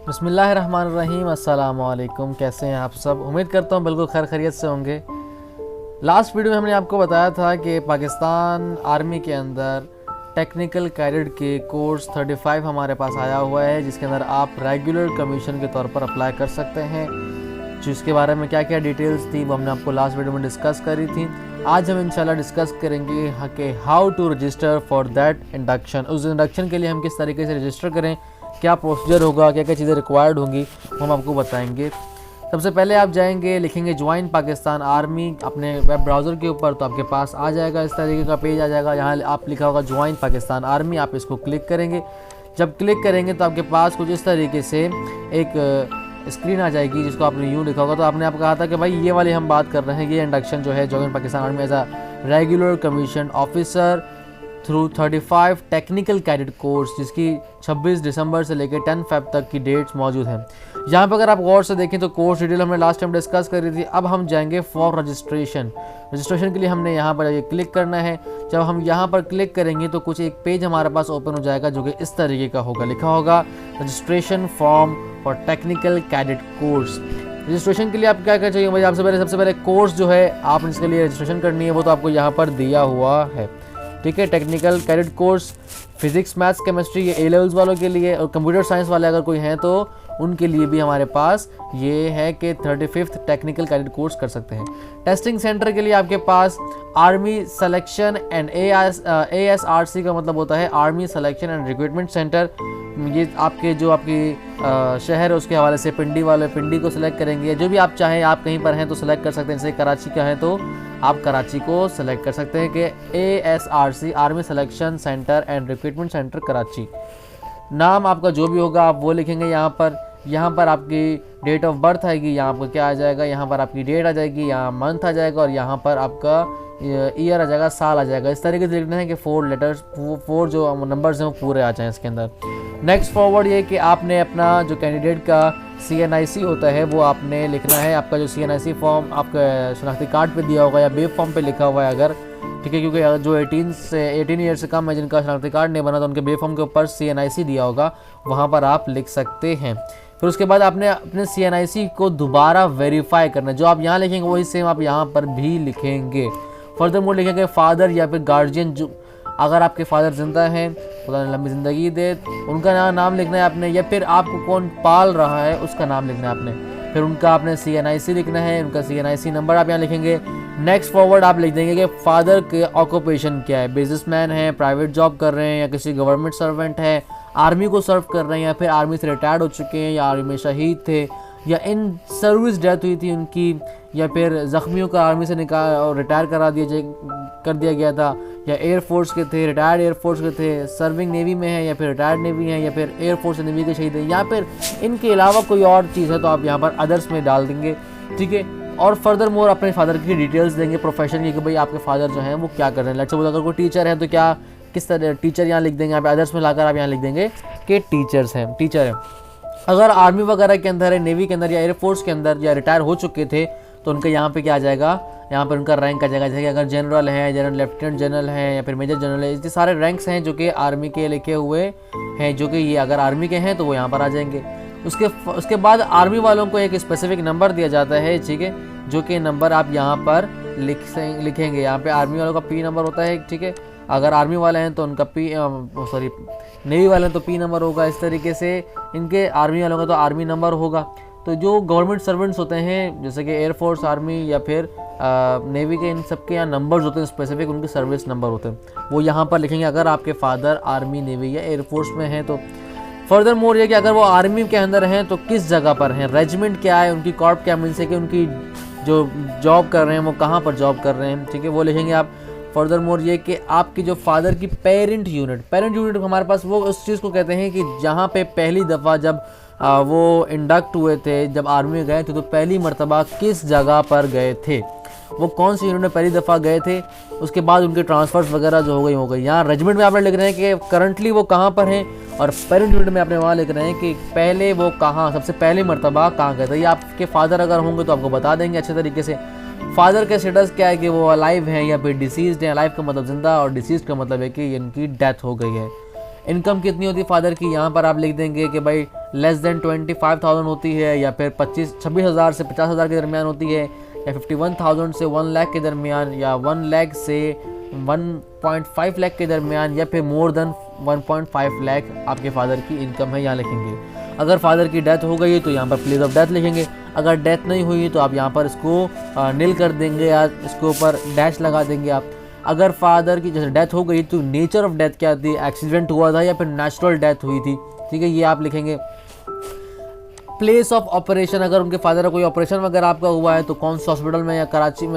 बिस्मिल्लाहिर्रहमानिर्रहीम। अस्सलाम वालेकुम। कैसे हैं आप सब? उम्मीद करता हूँ बिल्कुल खैर खैरियत से होंगे। लास्ट वीडियो में हमने आपको बताया था कि पाकिस्तान आर्मी के अंदर टेक्निकल कैडेट के कोर्स 35 हमारे पास आया हुआ है, जिसके अंदर आप रेगुलर कमीशन के तौर पर अप्लाई कर सकते हैं। जिसके बारे में क्या क्या डिटेल्स थी वो हमने आपको लास्ट वीडियो में डिस्कस करी थी। आज हम इंशाल्लाह डिस्कस करेंगे कि how to register for that induction. उस इंडक्शन के लिए हम किस तरीके से रजिस्टर करें, क्या प्रोसीजर होगा, क्या क्या चीज़ें रिक्वायर्ड होंगी, वो हम आपको बताएंगे। सबसे पहले आप जाएंगे, लिखेंगे ज्वाइन पाकिस्तान आर्मी अपने वेब ब्राउज़र के ऊपर, तो आपके पास आ जाएगा इस तरीके का पेज आ जाएगा। यहाँ आप लिखा होगा ज्वाइन पाकिस्तान आर्मी, आप इसको क्लिक करेंगे। जब क्लिक करेंगे तो आपके पास कुछ इस तरीके से एक स्क्रीन आ जाएगी, जिसको आपने यूँ लिखा होगा। तो आपने आप कहा था कि भाई ये वाली हम बात कर रहे हैं, ये इंडक्शन जो है join Pakistan army as a regular commission officer through 35 technical cadet course, जिसकी 26 दिसंबर से लेकर 10 फेब तक की डेट्स मौजूद हैं। यहाँ पर अगर आप गौर से देखें तो कोर्स डिटेल हमने लास्ट टाइम डिस्कस करी थी। अब हम जाएंगे फॉर रजिस्ट्रेशन। रजिस्ट्रेशन के लिए हमने यहाँ पर क्लिक करना है। जब हम यहाँ पर क्लिक करेंगे तो कुछ एक पेज हमारे पास ओपन हो जाएगा, जो कि इस तरीके का होगा। लिखा होगा registration form for technical cadet course. Registration के लिए आप क्या चाहिए भाई? आपसे सबसे पहले कोर्स जो है आप इसके लिए रजिस्ट्रेशन करनी है, वो तो आपको यहाँ पर दिया हुआ है। ठीक है, technical cadet course physics maths chemistry, ये ए लेवल्स वालों के लिए, और कंप्यूटर साइंस वाले अगर कोई हैं तो उनके लिए भी हमारे पास ये है कि 35th टेक्निकल कैडेट कोर्स कर सकते हैं। टेस्टिंग सेंटर के लिए आपके पास आर्मी सिलेक्शन एंड ASRC का मतलब होता है army selection and recruitment centre. ये आपके जो आपकी शहर है उसके हवाले से पिंडी वाले पिंडी को सिलेक्ट करेंगे। जो भी आप चाहें, आप कहीं पर हैं तो सिलेक्ट कर सकते हैं। जैसे कराची का है तो आप कराची को सिलेक्ट कर सकते हैं कि ASRC army selection centre and recruitment centre Karachi. नाम आपका जो भी होगा आप वो लिखेंगे यहाँ पर आपकी डेट ऑफ बर्थ आएगी, यहाँ पर क्या आ जाएगा, यहाँ पर आपकी डेट आ जाएगी, यहाँ मंथ आ जाएगा, और यहाँ पर आपका ईयर आ जाएगा, साल आ जाएगा। इस तरीके से लिखना है कि 4 लेटर्स 4 जो नंबर्स हैं वो पूरे आ जाएँ इसके अंदर। नेक्स्ट फॉरवर्ड ये कि आपने अपना जो कैंडिडेट का CNIC होता है वो आपने लिखना है। आपका जो CNIC फॉर्म आपका शनाख्ती कार्ड पे दिया होगा या बेब फॉर्म पे लिखा हुआ है अगर, ठीक है, क्योंकि जो 18 ईयर से कम है जिनका शनाख्ती कार्ड नहीं बना तो उनके बेब फॉर्म के ऊपर CNIC दिया होगा, वहाँ पर आप लिख सकते हैं। फिर उसके बाद आपने अपने CNIC को दोबारा वेरीफाई करना है। जो आप यहाँ लिखेंगे वही सेम आप यहाँ पर भी लिखेंगे। फर्दर मोड लिखेंगे फादर या फिर गार्जियन, जो अगर आपके फादर जिंदा हैं, खुदा ने लंबी ज़िंदगी दे, उनका नाम लिखना है आपने, या फिर आपको कौन पाल रहा है उसका नाम लिखना है आपने। फिर उनका आपने CNIC लिखना है, उनका CNIC नंबर आप यहाँ लिखेंगे। नेक्स्ट फॉरवर्ड आप लिख देंगे कि फादर के ऑक्यूपेशन क्या है, बिजनेसमैन है, प्राइवेट जॉब कर रहे हैं, या किसी गवर्नमेंट सर्वेंट है, आर्मी को सर्व कर रहे हैं, या फिर आर्मी से रिटायर्ड हो चुके हैं, या आर्मी में शहीद थे, या इन सर्विस डेथ हुई थी उनकी, या फिर ज़ख्मियों का आर्मी से निकाल और रिटायर कर दिया गया था, या एयरफोर्स के थे, रिटायर्ड एयरफोर्स के थे, सर्विंग नेवी में है, या फिर रिटायर्ड नेवी है, या फिर एयरफोर्स नेवी के शहीद हैं, या फिर इनके अलावा कोई और चीज़ है तो आप यहाँ पर अदर्स में डाल देंगे। ठीक है, और फर्दर मोर अपने फादर की डिटेल्स देंगे, प्रोफेशन की, कि भाई आपके फादर जो हैं वो क्या कर रहे हैं। लेट्स सपोज अगर कोई टीचर है तो क्या किस तरह टीचर यहाँ लिख देंगे, यहाँ पे अदर्स में लाकर आप यहाँ लिख देंगे कि टीचर हैं। अगर आर्मी वगैरह के अंदर है, नेवी के अंदर या एयरफोर्स के अंदर या रिटायर हो चुके थे तो उनका यहाँ पे क्या आ जाएगा, यहाँ पर उनका रैंक आ जाएगा। जैसे कि अगर जनरल है, जनरल लेफ्टिनेंट जनरल है, या फिर मेजर जनरल है, ये सारे रैंक्स हैं जो कि आर्मी के लिखे हुए हैं, जो कि ये अगर आर्मी के हैं तो वो यहाँ पर आ जाएंगे। उसके बाद आर्मी वालों को एक स्पेसिफिक नंबर दिया जाता है, ठीक है, जो कि नंबर आप यहाँ पर लिखेंगे। यहाँ पे आर्मी वालों का P नंबर होता है, ठीक है। अगर आर्मी वाले हैं तो उनका नेवी वाले हैं तो P नंबर होगा। इस तरीके से इनके आर्मी वालों का तो आर्मी नंबर होगा। तो जो गवर्नमेंट सर्वेंट्स होते हैं जैसे कि एयरफोर्स, आर्मी या फिर नेवी के, इन सब के यहाँ नंबर्स होते हैं स्पेसिफिक, उनके सर्विस नंबर होते हैं, वो यहाँ पर लिखेंगे अगर आपके फादर आर्मी, नेवी या एयरफोर्स में हैं तो। फर्दर मोर ये कि अगर वो आर्मी के अंदर हैं तो किस जगह पर हैं, रेजिमेंट क्या है, उनकी कॉर्प क्या, मीन से कि उनकी जो जॉब कर रहे हैं वो कहाँ पर जॉब कर रहे हैं, ठीक है, वो लिखेंगे आप। फर्दर मोर ये कि आपकी जो फादर की पेरेंट यूनिट हमारे पास वो उस चीज़ को कहते हैं कि जहाँ पे पहली दफ़ा जब वो इंडक्ट हुए थे, जब आर्मी में गए थे तो पहली मर्तबा किस जगह पर गए थे, वो कौन सी यूनिट में पहली दफ़ा गए थे, उसके बाद उनके ट्रांसफर्स वगैरह जो हो गई। यहाँ रेजिमेंट में आपने लिख रहे हैं कि करंटली वो कहाँ पर हैं, और पेरेंट यूनिट में आपने वहाँ लिख रहे हैं कि पहले वो कहाँ, सबसे पहली मर्तबा कहाँ गए थे। ये आपके फादर अगर होंगे तो आपको बता देंगे अच्छे तरीके से। फादर का स्टेटस क्या है कि वो अलाइव हैं या फिर डिसीज्ड हैं। अलाइव का मतलब जिंदा और डिसीज्ड का मतलब है कि इनकी डेथ हो गई है। इनकम कितनी होती है फादर की, यहाँ पर आप लिख देंगे कि भाई लेस देन 25,000 होती है, या फिर 26,000 से 50,000 के दरमियान होती है, या 51,000 से 1 लाख के दरमियान, या 1 लाख से 1.5 लाख के दरमियान, या फिर मोर देन 1.5 लाख आपके फादर की इनकम है, यहाँ लिखेंगे। अगर फादर की डेथ हो गई तो यहाँ पर प्लेस ऑफ डेथ लिखेंगे। अगर डेथ नहीं हुई तो आप यहाँ पर इसको नील कर देंगे या इसके ऊपर डैश लगा देंगे आप। अगर फादर की जैसे डेथ हो गई तो नेचर ऑफ डेथ क्या थी, एक्सीडेंट हुआ था या फिर नेचुरल डेथ हुई थी, ठीक है, ये आप लिखेंगे। प्लेस ऑफ ऑपरेशन, अगर उनके फादर का कोई ऑपरेशन वगैरह आपका हुआ है तो कौन सा हॉस्पिटल में, या कराची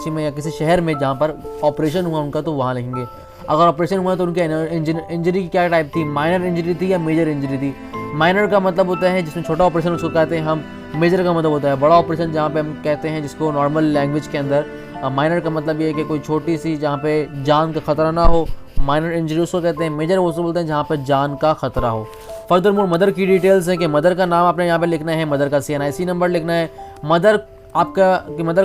में या किसी शहर में जहाँ पर ऑपरेशन हुआ उनका, तो वहाँ लिखेंगे। अगर ऑपरेशन हुआ तो उनकी इंजरी की क्या टाइप थी, माइनर इंजरी थी या मेजर इंजरी थी। माइनर का मतलब होता है जिसमें छोटा ऑपरेशन उसको कहते हैं हम, मेजर का मतलब होता है बड़ा ऑपरेशन, जहाँ पे हम कहते हैं जिसको नॉर्मल लैंग्वेज के अंदर माइनर का मतलब ये है कि कोई छोटी सी जहाँ पे जान का खतरा ना हो, माइनर इंजरी उसको कहते हैं। मेजर उसको बोलते हैं जहाँ पे जान का खतरा हो। फर्दर मोर मदर की डिटेल्स हैं कि मदर का नाम आपने यहाँ पे लिखना है, मदर का CNIC नंबर लिखना है, मदर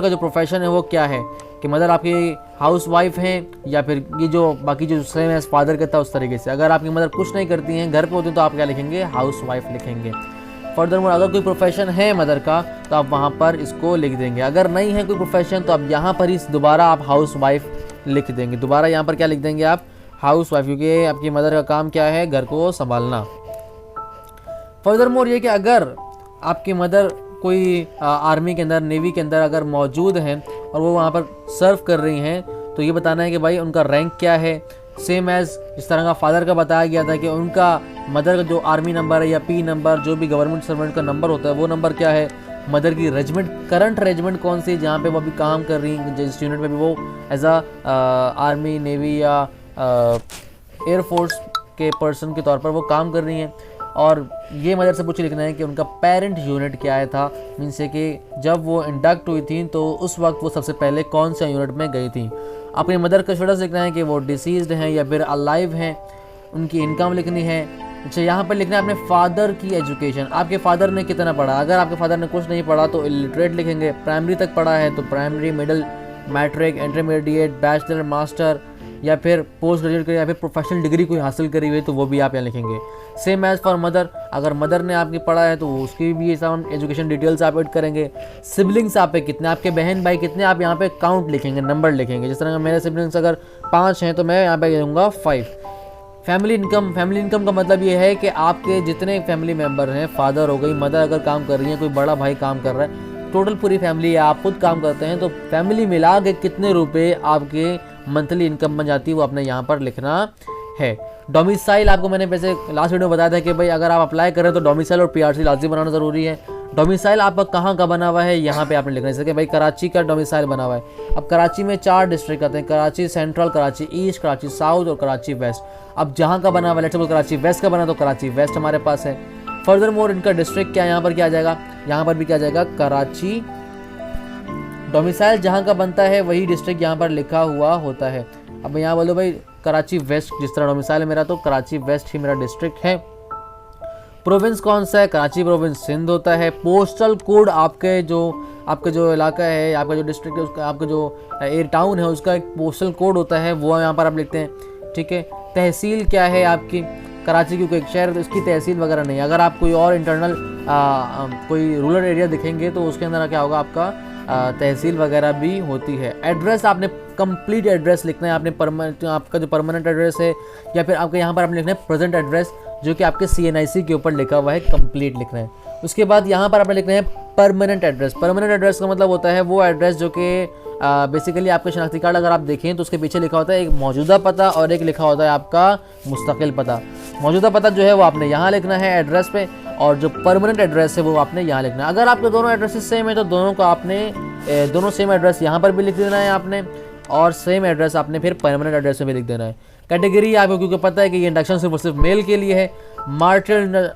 का जो प्रोफेशन है वो क्या है, कि मदर आपकी हाउस वाइफ हैं या फिर ये जो बाकी जो सेम है फादर का था उस तरीके से। अगर आपकी मदर कुछ नहीं करती हैं, घर पे होती हैं, तो आप क्या लिखेंगे, हाउस वाइफ लिखेंगे। फर्दर मोर अगर कोई प्रोफेशन है मदर का तो आप वहाँ पर इसको लिख देंगे। अगर नहीं है कोई प्रोफेशन तो आप यहाँ पर इस दोबारा आप हाउस वाइफ लिख देंगे। दोबारा यहाँ पर क्या लिख देंगे आप, हाउस वाइफ, क्योंकि आपकी मदर का काम क्या है, घर को संभालना। फर्दर मोर ये कि अगर आपकी मदर कोई आर्मी के अंदर, नेवी के अंदर अगर मौजूद हैं और वो वहाँ पर सर्व कर रही हैं, तो ये बताना है कि भाई उनका रैंक क्या है। सेम एज इस तरह का फादर का बताया गया था कि उनका मदर का जो आर्मी नंबर है या P नंबर, जो भी गवर्नमेंट सर्वेंट का नंबर होता है वो नंबर क्या है। मदर की रेजिमेंट, करंट रेजिमेंट कौन सी, जहाँ पे वो अभी काम कर रही हैं, जिस यूनिट में भी वो एज आर्मी, नेवी या एयरफोर्स के पर्सन के तौर पर वो काम कर रही हैं। और ये मदर से पूछ लिखना है कि उनका पेरेंट यूनिट क्या है था, मीन्स है कि जब वो इंडक्ट हुई थी तो उस वक्त वो सबसे पहले कौन सा यूनिट में गई थी। अपनी मदर का स्टेटस लिखना है कि वो डिसीज्ड हैं या फिर अलाइव हैं, उनकी इनकम लिखनी है। अच्छा, यहाँ पर लिखना है अपने फादर की एजुकेशन, आपके फादर ने कितना पढ़ा। अगर आपके फादर ने कुछ नहीं पढ़ा तो इलिटरेट लिखेंगे। प्राइमरी तक पढ़ा है तो primary, middle, matric, intermediate, bachelor, master या फिर पोस्ट ग्रेजुएट या फिर प्रोफेशनल डिग्री कोई हासिल करी हुई है तो वो भी आप यहाँ लिखेंगे। सेम एज फॉर मदर, अगर मदर ने आपकी पढ़ा है तो उसकी भी सब एजुकेशन डिटेल्स आप ऐड करेंगे। सिबलिंग्स आप पे कितने, आपके बहन भाई कितने, आप यहाँ पे काउंट लिखेंगे, नंबर लिखेंगे। जिस तरह मेरे सिबलिंग्स अगर 5 हैं तो मैं यहाँ पे लिखूँगा 5। फैमिली इनकम, फैमिली इनकम का मतलब ये है कि आपके जितने फैमिली मेम्बर हैं, फादर हो गई, मदर अगर काम कर रही है, कोई बड़ा भाई काम कर रहा है, टोटल पूरी फैमिली है, आप खुद काम करते हैं, तो फैमिली मिला के कितने रुपए आपके मंथली इनकम बन जाती है वो आपने यहाँ पर लिखना है। डोमिसाइल आपको मैंने वैसे लास्ट वीडियो में बताया था कि भाई अगर आप अप्लाई करें तो डोमिसाइल और PRC लाजमी बनाना ज़रूरी है। डोमिसाइल आपका कहाँ का बना हुआ है, यहाँ पे आपने लिखना है। जैसे कि भाई कराची का डोमिसाइल बना हुआ है। अब कराची में 4 डिस्ट्रिक्ट आते हैं, Karachi central, Karachi east, Karachi south और कराची वेस्ट। अब जहाँ का बना हुआ है, लेट्स कराची वेस्ट का बना तो कराची वेस्ट हमारे पास है। फर्दर मोर इनका डिस्ट्रिक्ट क्या, यहाँ पर क्या आ जाएगा, यहाँ पर भी क्या आ जाएगा, कराची। डोमिसाइल जहाँ का बनता है वही डिस्ट्रिक्ट यहाँ पर लिखा हुआ होता है। अब यहाँ बोलो भाई कराची वेस्ट, जिस तरह डोमिसाइल है मेरा तो कराची वेस्ट ही मेरा डिस्ट्रिक्ट है। प्रोविंस कौन सा है, कराची प्रोविंस सिंध होता है। पोस्टल कोड आपका जो इलाका है, आपका जो डिस्ट्रिक्ट है, उसका आपका जो एयर टाउन है उसका एक पोस्टल कोड होता है, वो यहाँ पर आप लिखते हैं, ठीक है। तहसील क्या है आपकी, कराची की कोई एक शहर है तो उसकी तहसील वगैरह नहीं। अगर आप कोई और इंटरनल कोई रूरल एरिया दिखेंगे तो उसके अंदर क्या होगा, आपका तहसील वगैरह भी होती है। एड्रेस आपने कंप्लीट एड्रेस लिखना है, आपने आपका जो परमानेंट एड्रेस है या फिर आपके यहाँ पर आपने लिखना है प्रेजेंट एड्रेस, जो कि आपके CNIC के ऊपर लिखा हुआ है, कंप्लीट लिखना है। उसके बाद यहाँ पर आपने लिखना है परमानेंट एड्रेस। परमानेंट एड्रेस का मतलब होता है वो एड्रेस जो कि बेसिकली आपके शनाख्ती कार्ड अगर आप देखें तो उसके पीछे लिखा होता है एक मौजूदा पता और एक लिखा होता है आपका मुस्तकिल पता। मौजूदा पता जो है वो आपने यहाँ लिखना है एड्रेस पे, और जो परमानेंट एड्रेस है वो आपने यहाँ लिखना है। अगर आपके दोनों एड्रेसेस सेम है तो दोनों को आपने दोनों सेम एड्रेस यहाँ पर भी लिख देना है आपने, और सेम एड्रेस आपने फिर परमानेंट एड्रेस में भी लिख देना है। कैटेगरी आपको क्योंकि पता है कि ये इंडक्शन सिर्फ और सिर्फ मेल के लिए है। मैरिटल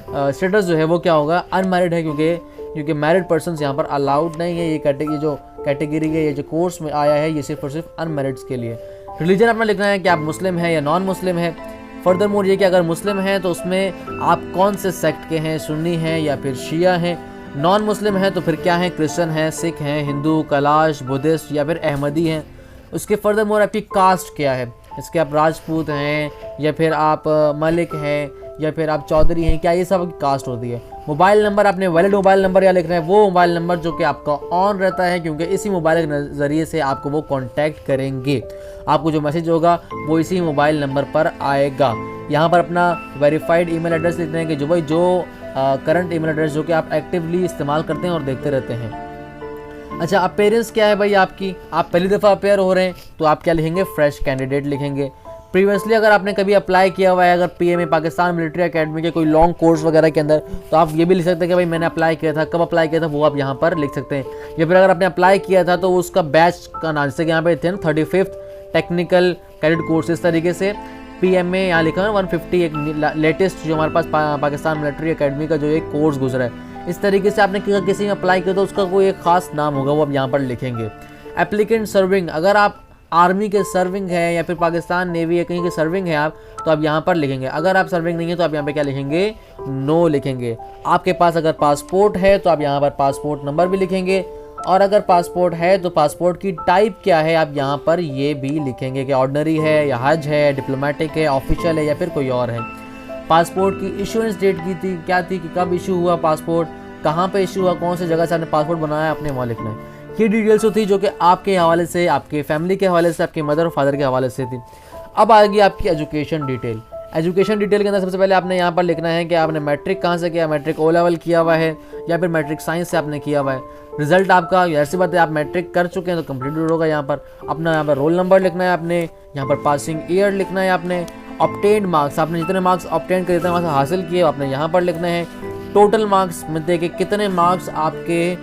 स्टेटस जो है वो क्या होगा, अनमैरिड है, क्योंकि मैरिड पर्सन यहाँ पर अलाउड नहीं है। ये जो कैटेगरी है, ये जो कोर्स में आया है, ये सिर्फ और सिर्फ अनमैरिड्स के लिए। रिलीजन अपना लिखना है कि आप मुस्लिम हैं या नॉन मुस्लिम है। फर्दर मोर ये कि अगर मुस्लिम हैं तो उसमें आप कौन से सेक्ट के हैं, सुन्नी हैं या फिर शिया हैं। नॉन मुस्लिम है तो फिर क्या है, क्रिश्चियन है, सिख हैं, हिंदू, कैलाश, बुद्धिस्ट या फिर अहमदी हैं। उसके फर्दर मोर आपकी कास्ट क्या है, इसके आप राजपूत हैं या फिर आप मलिक हैं या फिर आप चौधरी हैं क्या, ये सब कास्ट होती है। मोबाइल नंबर आपने वैलिड मोबाइल नंबर या लिखना है, वो मोबाइल नंबर जो कि आपका ऑन रहता है, क्योंकि इसी मोबाइल के ज़रिए से आपको वो कांटेक्ट करेंगे। आपको जो मैसेज होगा वो इसी मोबाइल नंबर पर आएगा। यहाँ पर अपना वेरीफाइड ईमेल एड्रेस लिखना है कि जो भाई जो करंट ईमेल एड्रेस जो कि आप एक्टिवली इस्तेमाल करते हैं और देखते रहते हैं। अच्छा, अपेयरेंस क्या है भाई आपकी, आप पहली दफ़ा अपेयर हो रहे हैं तो आप क्या लिखेंगे, फ्रेश कैंडिडेट लिखेंगे। प्रीवियसली अगर आपने कभी अप्लाई किया हुआ है, अगर पीएमए पाकिस्तान मिलिट्री एकेडमी के कोई लॉन्ग कोर्स वगैरह के अंदर, तो आप ये भी लिख सकते हैं कि भाई मैंने अप्लाई किया था, कब अप्लाई किया था वो आप यहाँ पर लिख सकते हैं। या फिर अगर आपने अप्लाई किया था तो उसका बैच का नाम, जैसे कि यहाँ पे थे ना 35th टेक्निकल कैडेट कोर्स, इस तरीके से पीएमए यहाँ लिखा है 150, एक लेटेस्ट जो हमारे पास पाकिस्तान मिलिट्री एकेडमी का जो एक कोर्स गुजरा है, इस तरीके से आपने किसी में अप्लाई किया तो उसका कोई एक खास नाम होगा, वो आप यहाँ पर लिखेंगे। एप्लीकेंट सर्विंग, अगर आप आर्मी के सर्विंग है या फिर पाकिस्तान नेवी या कहीं के सर्विंग है आप, तो आप यहाँ पर लिखेंगे। अगर आप सर्विंग नहीं है तो आप यहाँ पे क्या लिखेंगे, नो लिखेंगे। आपके पास अगर पासपोर्ट है तो आप यहाँ पर पासपोर्ट नंबर भी लिखेंगे, और अगर पासपोर्ट है तो पासपोर्ट की टाइप क्या है आप यहाँ पर ये भी लिखेंगे कि ऑर्डिनरी है या हज है, डिप्लोमेटिक है, ऑफिशियल है या फिर कोई और है। पासपोर्ट की इशुएंस डेट की थी क्या थी कि कब इशू हुआ पासपोर्ट, कहाँ पे इशू हुआ, कौन सी जगह से आपने पासपोर्ट बनाया, अपने वहाँ लिखना है। ये डिटेल्स होती है जो कि आपके हवाले से, आपके फैमिली के हवाले से, आपके मदर और फादर के हवाले से थी। अब आएगी आपकी एजुकेशन डिटेल। एजुकेशन डिटेल के अंदर सबसे पहले आपने यहाँ पर लिखना है कि आपने मैट्रिक कहाँ से किया, मैट्रिक ओ लेवल किया हुआ है या फिर मैट्रिक साइंस से आपने किया हुआ है। रिजल्ट आपका, ऐसी बात है आप मैट्रिक कर चुके हैं तो कंप्लीटेड होगा। यहाँ पर अपना यहाँ पर रोल नंबर लिखना है आपने, यहाँ पर पासिंग ईयर लिखना है आपने, ऑब्टेन्ड मार्क्स, आपने जितने मार्क्स ऑब्टेन कर, जितने मार्क्स हासिल किए आपने यहाँ पर लिखना है। टोटल मार्क्स मिलते कि कितने मार्क्स आपके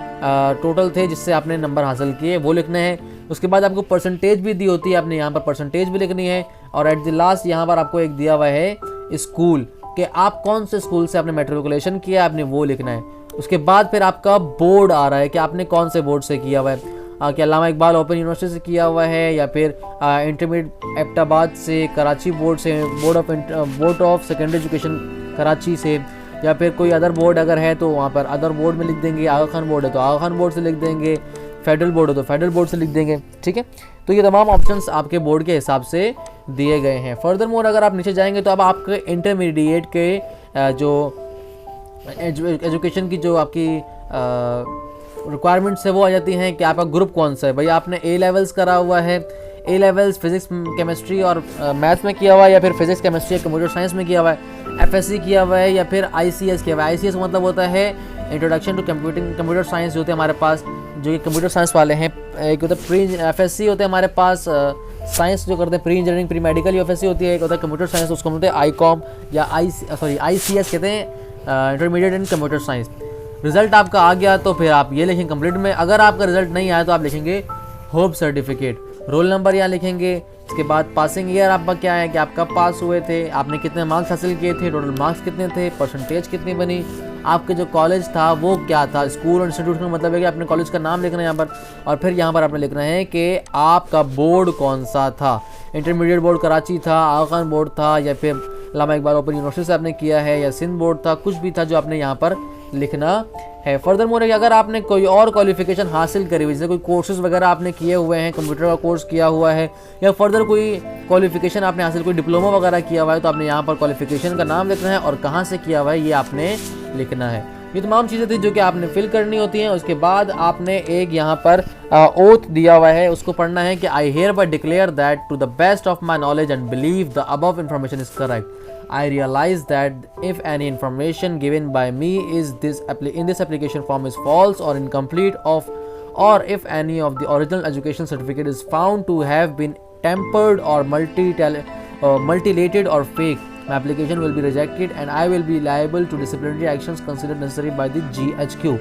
टोटल थे जिससे आपने नंबर हासिल किए, वो लिखना है। उसके बाद आपको परसेंटेज भी दी होती है, आपने यहाँ पर परसेंटेज भी लिखनी है। और एट द लास्ट यहाँ पर आपको एक दिया हुआ है स्कूल, कि आप कौन से स्कूल से आपने मेट्रिकुलेशन किया, आपने वो लिखना है। उसके बाद फिर आपका बोर्ड आ रहा है कि आपने कौन से बोर्ड से किया हुआ है, कि अल्लामा इकबाल ओपन यूनिवर्सिटी से किया हुआ है या फिर इंटरमीडिएट एबटाबाद से, कराची बोर्ड से, board of secondary education Karachi से, या फिर कोई अदर बोर्ड अगर है तो वहाँ पर अदर बोर्ड में लिख देंगे। आगा खान बोर्ड है तो आगा खान बोर्ड से लिख देंगे, फेडरल बोर्ड है तो फेडरल बोर्ड से लिख देंगे, ठीक है। तो ये तमाम ऑप्शंस आपके बोर्ड के हिसाब से दिए गए हैं। फर्दर मोर अगर आप नीचे जाएंगे तो अब आपके इंटरमीडिएट के जो एजुकेशन की जो आपकी रिक्वायरमेंट्स है वो आ जाती हैं कि आपका ग्रुप कौन सा है। भाई आपने ए लेवल्स करा हुआ है, ए लेवल्स फिजिक्स केमिस्ट्री और मैथ्स में किया हुआ है, या फिर फिजिक्स केमिस्ट्री कंप्यूटर साइंस में किया हुआ है, एफएससी किया हुआ है, या फिर आईसीएस किया हुआ है। आईसीएस मतलब होता है इंट्रोडक्शन टू कंप्यूटर साइंस, जो होते हैं हमारे पास जो कि कंप्यूटर साइंस वाले हैं। एक होता है प्री एफएससी होते हैं हमारे पास साइंस जो करते हैं, pre engineering pre medical FSc होती है। एक होता है कंप्यूटर साइंस, उसको बोलते हैं आईकॉम या आईसीएस कहते हैं, इंटरमीडिएट इन कंप्यूटर साइंस। रिजल्ट आपका आ गया तो फिर आप ये लिखेंगे कंप्लीट में। अगर आपका रिजल्ट नहीं आया तो आप लिखेंगे होप सर्टिफिकेट, रोल नंबर यहाँ लिखेंगे। इसके बाद पासिंग ईयर आपका क्या है कि आप कब पास हुए थे, आपने कितने मार्क्स हासिल किए थे, टोटल मार्क्स कितने थे, परसेंटेज कितनी बनी, आपके जो कॉलेज था वो क्या था। स्कूल और इंस्टीट्यूट का मतलब है कि अपने कॉलेज का नाम लिखना है यहाँ पर, और फिर यहाँ पर आपने लिखना है कि आपका बोर्ड कौन सा था। इंटरमीडिएट बोर्ड कराची था, आगा खान बोर्ड था, या फिर अल्लामा इकबाल ओपन यूनिवर्सिटी से आपने किया है, या सिंध बोर्ड था, कुछ भी था जो आपने यहाँ पर लिखना है। फर्दर मोर अगर आपने कोई और क्वालिफिकेशन हासिल करी हुई, जैसे कोई कोर्सेज वगैरह आपने किए हुए हैं, कंप्यूटर का कोर्स किया हुआ है, या फर्दर कोई क्वालिफिकेशन आपने हासिल, कोई डिप्लोमा वगैरह किया हुआ है, तो आपने यहाँ पर क्वालिफिकेशन का नाम लिखना है और कहाँ से किया हुआ है ये आपने लिखना है। ये तमाम चीज़ें थी जो कि आपने फिल करनी होती हैं। उसके बाद आपने एक यहाँ पर ओथ दिया हुआ है, उसको पढ़ना है कि I hereby declare that to the best of my knowledge and believe the above information is correct. I realize that if any information given by me is in this application form is false or incomplete or if any of the original education certificate is found to have been tampered or multilated or fake, my application will be rejected and I will be liable to disciplinary actions considered necessary by the GHQ.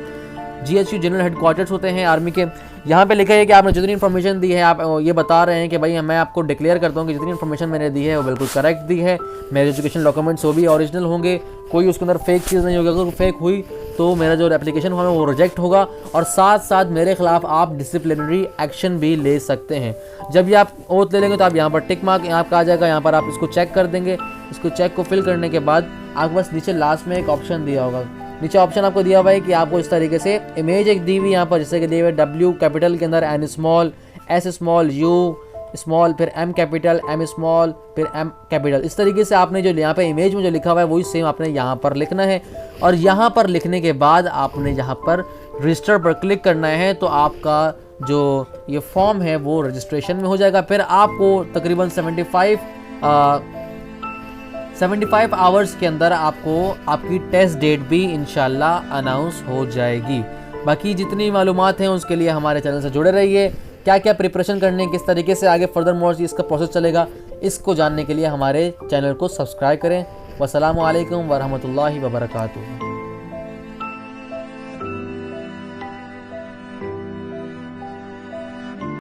GHQ general headquarters होते हैं army के। यहाँ पे लिखा है कि आपने जितनी इन्फॉर्मेशन दी है, आप ये बता रहे हैं कि भाई मैं आपको डिक्लेयर करता हूँ कि जितनी इन्फॉर्मेशन मैंने दी है वो बिल्कुल करेक्ट दी है, मेरे एजुकेशन डॉक्यूमेंट्स वो भी ओरिजिनल होंगे, कोई उसके अंदर फेक चीज़ नहीं होगी। अगर फेक हुई तो मेरा जो एप्लीकेशन फॉर्म है वो रिजेक्ट होगा, और साथ साथ मेरे खिलाफ आप डिसिप्लिनरी एक्शन भी ले सकते हैं। जब ये आप ओथ ले लेंगे तो आप यहाँ पर टिक मार्क आपका आ जाएगा, यहाँ पर आप इसको चेक कर देंगे। इसको चेक को फिल करने के बाद आपके पास नीचे लास्ट में एक ऑप्शन दिया होगा, नीचे ऑप्शन आपको दिया हुआ है कि आपको इस तरीके से इमेज एक दी हुई यहाँ पर, जैसे कि दिए हुए W कैपिटल के अंदर, N small, S small, U small, फिर M कैपिटल, M स्मॉल, फिर M कैपिटल। इस तरीके से आपने जो यहाँ पे इमेज में जो लिखा हुआ है वही सेम आपने यहाँ पर लिखना है। और यहाँ पर लिखने के बाद आपने यहाँ पर रजिस्टर पर क्लिक करना है, तो आपका जो ये फॉर्म है वो रजिस्ट्रेशन में हो जाएगा। फिर आपको तकरीबन 75 आवर्स के अंदर आपको आपकी टेस्ट डेट भी इंशाल्लाह अनाउंस हो जाएगी। बाकी जितनी मालूमात हैं उसके लिए हमारे चैनल से जुड़े रहिए। क्या क्या प्रिपरेशन करने, किस तरीके से आगे फर्दर मोर इसका प्रोसेस चलेगा, इसको जानने के लिए हमारे चैनल को सब्सक्राइब करें। वस्सलामु अलैकुम वरहमतुल्लाहि वबरकातुहू।